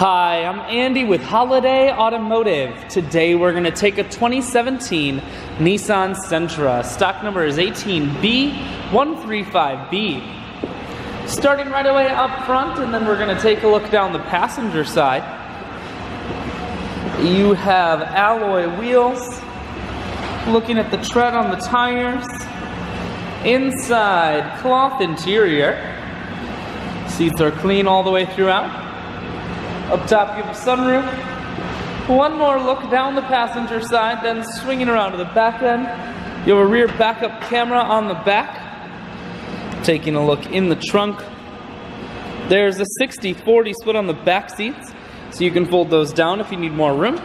Hi, I'm Andy with Holiday Automotive. Today we're going to take a 2017 Nissan Sentra. Stock number is 18B135B. Starting right away up front, and then we're going to take a look down the passenger side. You have alloy wheels. Looking at the tread on the tires. Inside, cloth interior. Seats are clean all the way throughout. Up top, you have a sunroof. One more look down the passenger side, then swinging around to the back end. You have a rear backup camera on the back. Taking a look in the trunk. There's a 60-40 split on the back seats, so you can fold those down if you need more room.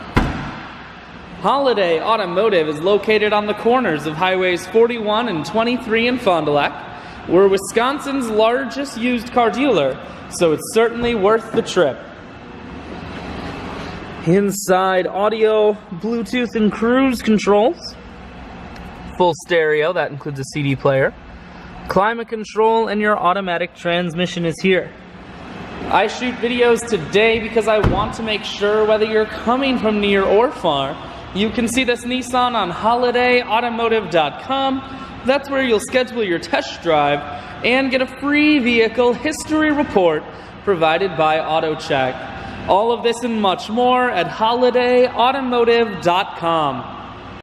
Holiday Automotive is located on the corners of highways 41 and 23 in Fond du Lac. We're Wisconsin's largest used car dealer, so it's certainly worth the trip. Inside, audio, Bluetooth, and cruise controls. Full stereo, that includes a CD player. Climate control, and your automatic transmission is here. I shoot videos today because I want to make sure whether you're coming from near or far, you can see this Nissan on holidayautomotive.com. That's where you'll schedule your test drive and get a free vehicle history report provided by AutoCheck. All of this and much more at holidayautomotive.com.